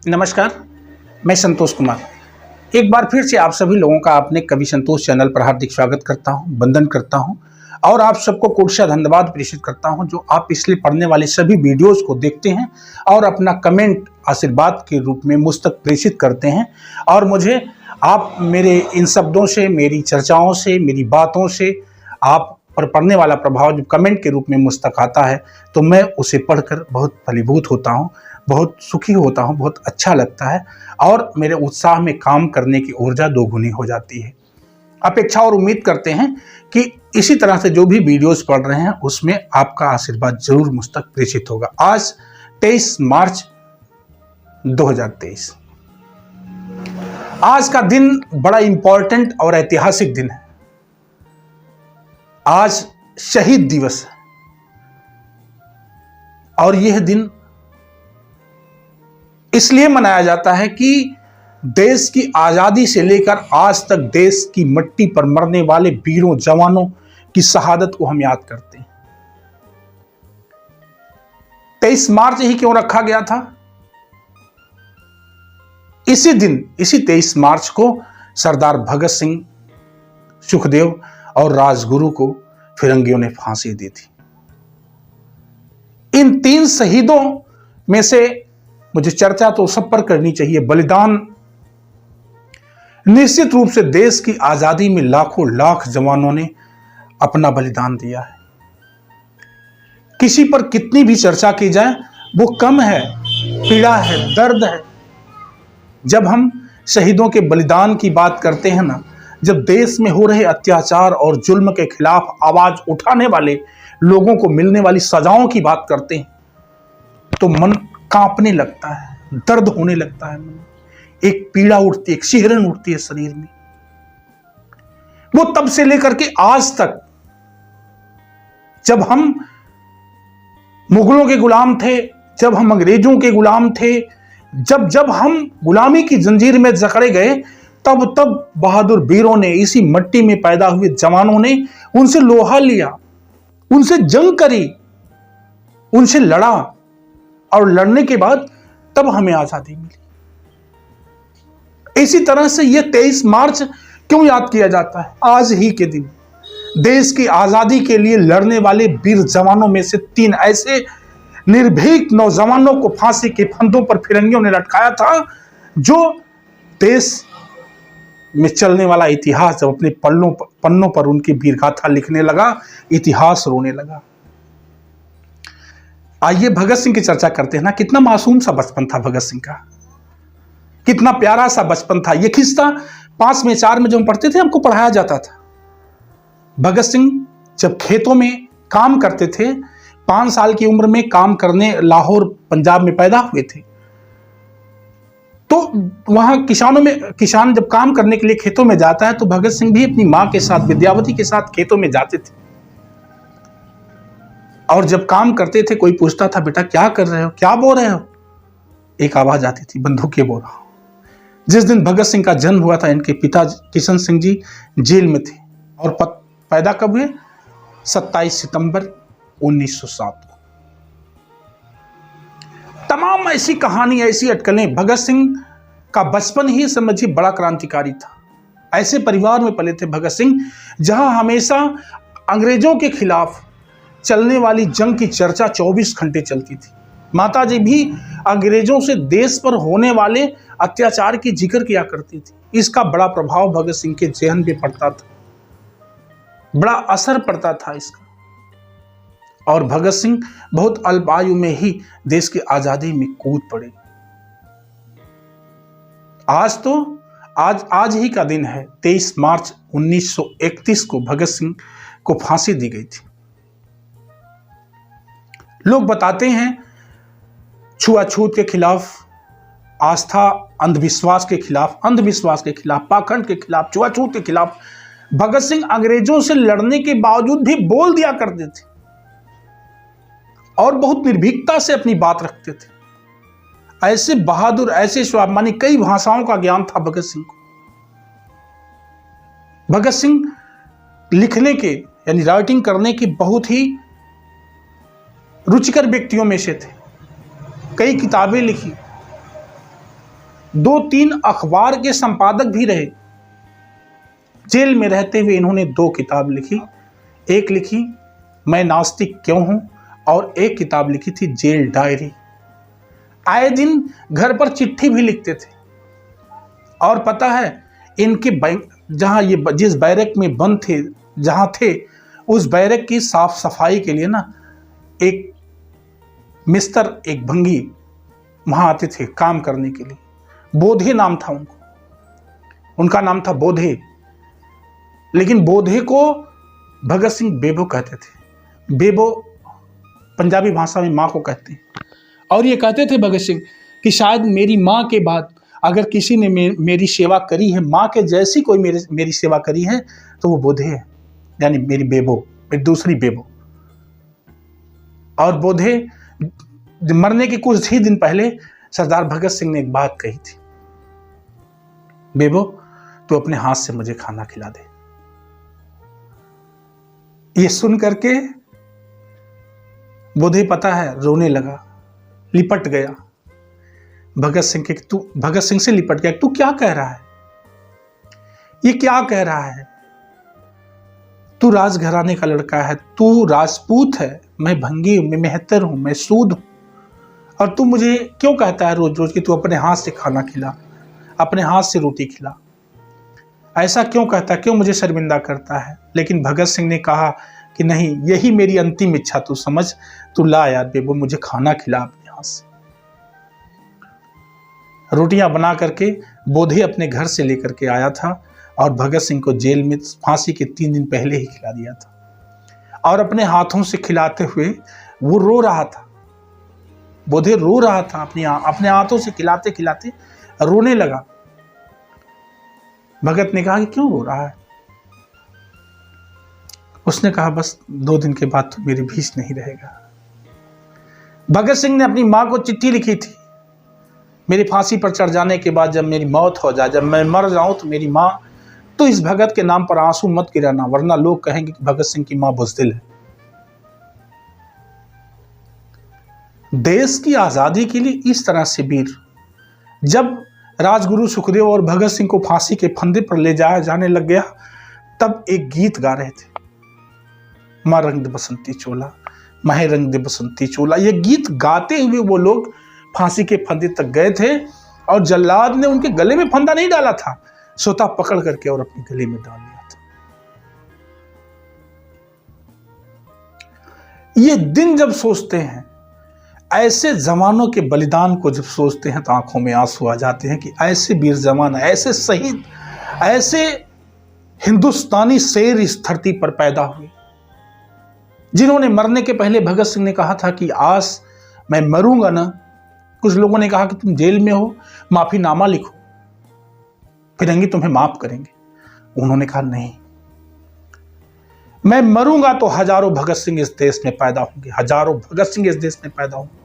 नमस्कार, मैं संतोष कुमार एक बार फिर से आप सभी लोगों का अपने कवि संतोष चैनल पर हार्दिक स्वागत करता हूं, वंदन करता हूं और आप सबको कोटि धन्यवाद प्रेषित करता हूं जो आप पिछले पढ़ने वाले सभी वीडियोस को देखते हैं और अपना कमेंट आशीर्वाद के रूप में मुझ तक प्रेषित करते हैं। और मुझे आप मेरे इन शब्दों से, मेरी चर्चाओं से, मेरी बातों से आप पर पढ़ने वाला प्रभाव जो कमेंट के रूप में मुझ तक आता है तो मैं उसे पढ़कर बहुत फलीभूत होता हूँ, बहुत सुखी होता हूँ, बहुत अच्छा लगता है और मेरे उत्साह में काम करने की ऊर्जा दोगुनी हो जाती है। अपेक्षा और उम्मीद करते हैं कि इसी तरह से जो भी वीडियोस पढ़ रहे हैं उसमें आपका आशीर्वाद जरूर मुझ तक प्रेषित होगा। आज 23 मार्च 2023, आज का दिन बड़ा इंपॉर्टेंट और ऐतिहासिक दिन है। आज शहीद दिवस है और यह दिन इसलिए मनाया जाता है कि देश की आजादी से लेकर आज तक देश की मिट्टी पर मरने वाले वीरों जवानों की शहादत को हम याद करते हैं। 23 मार्च ही क्यों रखा गया था? इसी दिन, इसी 23 मार्च को सरदार भगत सिंह, सुखदेव और राजगुरु को फिरंगियों ने फांसी दी थी। इन तीन शहीदों में से मुझे चर्चा तो सब पर करनी चाहिए। बलिदान निश्चित रूप से देश की आजादी में लाखों लाख जवानों ने अपना बलिदान दिया है। किसी पर कितनी भी चर्चा की जाए वो कम है, पीड़ा है, दर्द है। जब हम शहीदों के बलिदान की बात करते हैं ना, जब देश में हो रहे अत्याचार और जुल्म के खिलाफ आवाज उठाने वाले लोगों को मिलने वाली सजाओं की बात करते हैं तो मन कांपने लगता है, दर्द होने लगता है, मन एक पीड़ा उठती है, एक सिहरन उठती है शरीर में। वो तब से लेकर के आज तक, जब हम मुगलों के गुलाम थे, जब हम अंग्रेजों के गुलाम थे, जब हम गुलामी की जंजीर में जकड़े गए, तब बहादुर वीरों ने, इसी मिट्टी में पैदा हुए जवानों ने उनसे लोहा लिया, उनसे जंग करी, उनसे लड़ा और लड़ने के बाद तब हमें आजादी मिली। इसी तरह से यह 23 मार्च क्यों याद किया जाता है? आज ही के दिन देश की आजादी के लिए लड़ने वाले वीर जवानों में से 3 ऐसे निर्भीक नौजवानों को फांसी के फंदों पर फिरंगियों ने लटकाया था, जो देश में चलने वाला इतिहास जब अपने पन्नों पर उनकी वीरगाथा लिखने लगा, इतिहास रोने लगा। आइए भगत सिंह की चर्चा करते हैं ना। कितना मासूम सा बचपन था भगत सिंह का, कितना प्यारा सा बचपन था। यह किस्सा 5 में 4 में जो हम पढ़ते थे, हमको पढ़ाया जाता था। भगत सिंह जब खेतों में काम करते थे, 5 साल की उम्र में काम करने लाहौर पंजाब में पैदा हुए थे, तो वहां किसान जब काम करने के लिए खेतों में जाता है तो भगत सिंह भी अपनी मां के साथ, विद्यावती के साथ खेतों में जाते थे। और जब काम करते थे कोई पूछता था, बेटा क्या कर रहे हो, क्या बो रहे हो? एक आवाज आती थी, बंदूक बो रहा हूं। जिस दिन भगत सिंह का जन्म हुआ था, इनके पिता किशन सिंह जी जेल में थे और पैदा कब हुए? 27 सितंबर 1907 को। तमाम ऐसी कहानी, ऐसी अटकलें। भगत सिंह का बचपन ही समझिए बड़ा क्रांतिकारी था। ऐसे परिवार में पले थे भगत सिंह जहां हमेशा अंग्रेजों के खिलाफ चलने वाली जंग की चर्चा 24 घंटे चलती थी। माताजी भी अंग्रेजों से देश पर होने वाले अत्याचार की जिक्र किया करती थी। इसका बड़ा प्रभाव भगत सिंह के जेहन पे पड़ता था, बड़ा असर पड़ता था इसका। और भगत सिंह बहुत अल्प आयु में ही देश की आजादी में कूद पड़े। आज ही का दिन है, 23 मार्च 1931 को भगत सिंह को फांसी दी गई थी। लोग बताते हैं छुआछूत के खिलाफ, आस्था अंधविश्वास के खिलाफ, पाखंड के खिलाफ, छुआछूत के खिलाफ भगत सिंह अंग्रेजों से लड़ने के बावजूद भी बोल दिया करते थे और बहुत निर्भीकता से अपनी बात रखते थे। ऐसे बहादुर, ऐसे स्वाभिमानी, कई भाषाओं का ज्ञान था भगत सिंह को। भगत सिंह लिखने के यानी राइटिंग करने के बहुत ही रुचिकर व्यक्तियों में से थे। कई किताबें लिखी, 2-3 अखबार के संपादक भी रहे। जेल में रहते हुए इन्होंने 2 किताब लिखी। एक लिखी मैं नास्तिक क्यों हूं, और एक किताब लिखी थी जेल डायरी। आए दिन घर पर चिट्ठी भी लिखते थे। और पता है, इनके जहां ये जिस बैरक में बंद थे, जहां थे, उस बैरक की साफ सफाई के लिए ना एक मिस्टर, एक भंगी वहां आते थे काम करने के लिए। बोधे नाम था उनका नाम था बोधे। लेकिन बोधे को भगत सिंह बेबो कहते थे। बेबो पंजाबी भाषा में माँ को कहते हैं। और ये कहते थे भगत सिंह कि शायद मेरी माँ के बाद अगर किसी ने मेरी सेवा करी है, माँ के जैसी कोई मेरी सेवा करी है, तो वो बोधे है, यानी मेरी बेबो, मेरी दूसरी बेबो। और बोधे मरने के कुछ ही दिन पहले सरदार भगत सिंह ने एक बात कही थी, बेबो तू अपने हाथ से मुझे खाना खिला दे। ये सुन करके बोधे पता है रोने लगा, लिपट गया भगत सिंह से लिपट गया। तू क्या कह रहा है, ये क्या कह रहा है? तू राजघराने का लड़का है, तू राजपूत है, मैं भंगी हूं, मैं मेहतर हूं, मैं सूद हूं, और तू मुझे क्यों कहता है रोज रोज कि तू अपने हाथ से खाना खिला, अपने हाथ से रोटी खिला? ऐसा क्यों कहता है, क्यों मुझे शर्मिंदा करता है? लेकिन भगत सिंह ने कहा कि नहीं, यही मेरी अंतिम इच्छा तू समझ, तू ला यार बेबो, मुझे खाना खिला अपने हाथ से। रोटियां बना करके बोधे अपने घर से लेकर के आया था और भगत सिंह को जेल में फांसी के 3 दिन पहले ही खिला दिया था। और अपने हाथों से खिलाते हुए वो रो रहा था, बोधे रो रहा था, अपने हाथों से खिलाते खिलाते रोने लगा। भगत ने कहा कि क्यों रो रहा है? उसने कहा बस 2 दिन के बाद तो मेरे बीच नहीं रहेगा। भगत सिंह ने अपनी मां को चिट्ठी लिखी थी, मेरी फांसी पर चढ़ जाने के बाद जब मेरी मौत हो जाए, जब मैं मर जाऊं, तो मेरी मां, तो इस भगत के नाम पर आंसू मत गिराना, वरना लोग कहेंगे कि भगत सिंह की मां बुज़दिल है। देश की आजादी के लिए इस तरह से वीर, जब राजगुरु सुखदेव और भगत सिंह को फांसी के फंदे पर ले जाया जाने लग गया, तब एक गीत गा रहे थे, मां रंग दे बसंती चोला, माहे रंग दे बसंती चोला। ये गीत गाते हुए वो लोग फांसी के फंदे तक गए थे और जल्लाद ने उनके गले में फंदा नहीं डाला था, सोता पकड़ करके और अपने गले में डाल लिया था। ये दिन जब सोचते हैं, ऐसे जवानों के बलिदान को जब सोचते हैं, तो आंखों में आंसू आ जाते हैं कि ऐसे वीर जवान, ऐसे शहीद, ऐसे हिंदुस्तानी शेर इस धरती पर पैदा हुए, जिन्होंने मरने के पहले भगत सिंह ने कहा था कि आज मैं मरूंगा ना। कुछ लोगों ने कहा कि तुम जेल में हो, माफीनामा लिखो, फिरंगी तुम्हें माफ करेंगे। उन्होंने कहा नहीं, मैं मरूंगा तो हजारों भगत सिंह इस देश में पैदा होंगे, हजारों भगत सिंह इस देश में पैदा होंगे।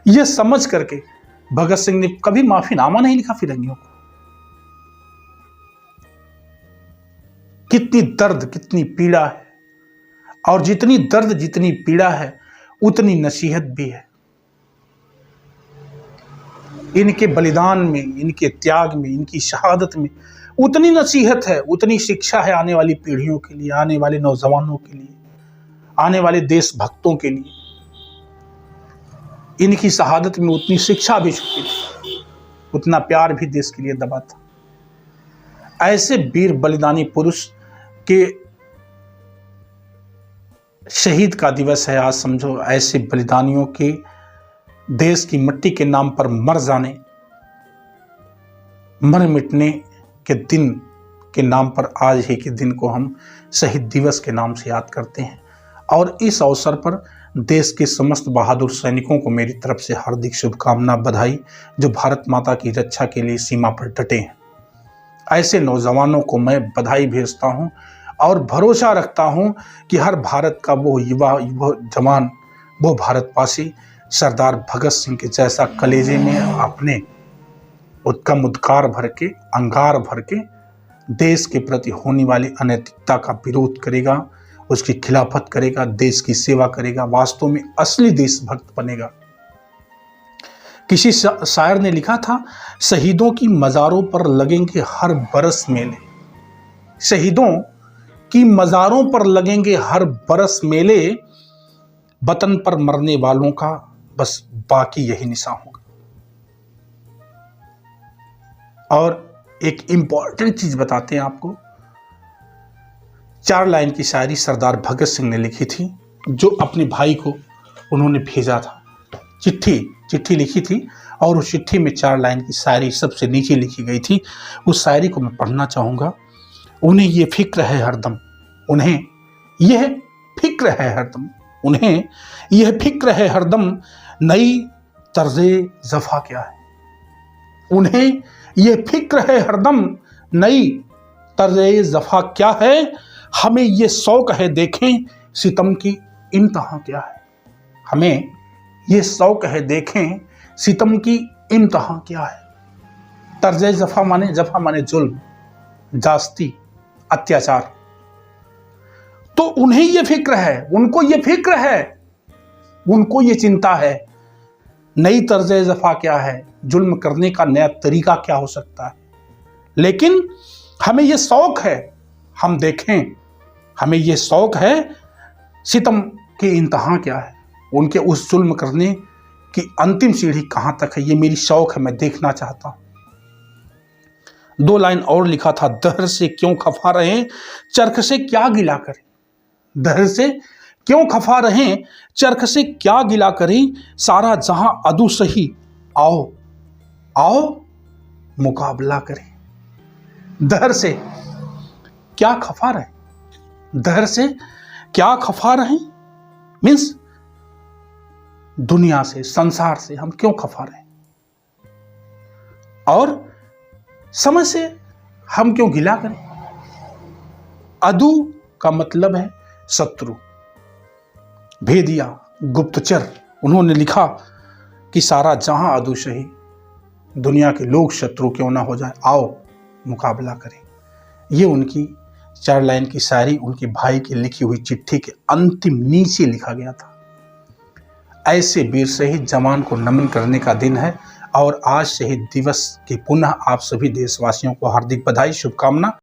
यह समझ करके भगत सिंह ने कभी माफीनामा नहीं लिखा फिरंगियों को। कितनी दर्द, कितनी पीड़ा है, और जितनी दर्द, जितनी पीड़ा है, उतनी नसीहत भी है। इनके बलिदान में, इनके त्याग में, इनकी शहादत में उतनी नसीहत है, उतनी शिक्षा है आने वाली पीढ़ियों के लिए, आने वाले नौजवानों के लिए, आने वाले देशभक्तों के लिए। इनकी शहादत में उतनी शिक्षा भी छुपी थी, उतना प्यार भी देश के लिए दबा था। ऐसे वीर बलिदानी पुरुष के शहीद का दिवस है आज, समझो। ऐसे बलिदानियों के देश की मिट्टी के नाम पर मर जाने, मर मिटने के दिन के नाम पर आज ही के दिन को हम शहीद दिवस के नाम से याद करते हैं। और इस अवसर पर देश के समस्त बहादुर सैनिकों को मेरी तरफ से हार्दिक शुभकामना, बधाई, जो भारत माता की रक्षा के लिए सीमा पर डटे हैं। ऐसे नौजवानों को मैं बधाई भेजता हूं और भरोसा रखता हूं कि हर भारत का वो युवा, वो जवान, वो भारतवासी सरदार भगत सिंह के जैसा कलेजे में अपने उत्कम उद्गार भर के, अंगार भर के देश के प्रति होने वाली अनैतिकता का विरोध करेगा, उसकी खिलाफत करेगा, देश की सेवा करेगा, वास्तव में असली देशभक्त बनेगा। किसी शायर ने लिखा था, शहीदों की मज़ारों पर लगेंगे हर बरस मेले, शहीदों की मज़ारों पर लगेंगे हर बरस मेले, वतन पर मरने वालों का बस बाकी यही निशान होगा। और एक इंपॉर्टेंट चीज बताते हैं आपको, 4 लाइन की शायरी सरदार भगत सिंह ने लिखी थी, जो अपने भाई को उन्होंने भेजा था, चिट्ठी लिखी थी, और उस चिट्ठी में 4 लाइन की शायरी सबसे नीचे लिखी गई थी। उस शायरी को मैं पढ़ना चाहूँगा। उन्हें ये फिक्र है हरदम, उन्हें यह फिक्र है हरदम, उन्हें यह फिक्र है हरदम, नई तर्ज़े ज़फ़ा क्या है, उन्हें यह फिक्र है हरदम, नई तर्ज़े ज़फ़ा क्या है, हमें ये शौक़ है देखें सितम की इंतहा क्या है, हमें ये शौक़ है देखें सितम की इंतहा क्या है। तर्ज़े ज़फ़ा माने जुल्म, जास्ती, अत्याचार। तो उन्हें ये फिक्र है, उनको ये फिक्र है, उनको ये चिंता है, नई तर्ज़े ज़फ़ा क्या है, जुल्म करने का नया तरीका क्या हो सकता है। लेकिन हमें ये शौक़ है हम देखें, हमें ये शौक़ है सितम की इंतहा क्या है, उनके उस जुल्म करने की अंतिम सीढ़ी कहाँ तक है, ये मेरी शौक़ है, मैं देखना चाहता हूँ। 2 लाइन और लिखा था, दहर से क्यों खफा रहें, चरख से क्या गिला करें, दहर से क्यों खफा रहें, चरख से क्या गिला करें, सारा जहां अदू सही, आओ आओ मुकाबला करें। दहर से क्या खफा रहे, दहर से क्या खफा रहे, मीन्स दुनिया से, संसार से हम क्यों खफा रहे, और समय से हम क्यों गिला करें। अदू का मतलब है शत्रु, भेदिया, गुप्तचर। उन्होंने लिखा कि सारा जहां अदू सही, दुनिया के लोग शत्रु क्यों ना हो जाए, आओ मुकाबला करें। ये उनकी 4 लाइन की शायरी उनके भाई की लिखी हुई चिट्ठी के अंतिम नीचे लिखा गया था। ऐसे वीर शहीद जवान को नमन करने का दिन है, और आज शहीद दिवस की पुनः आप सभी देशवासियों को हार्दिक बधाई, शुभकामना।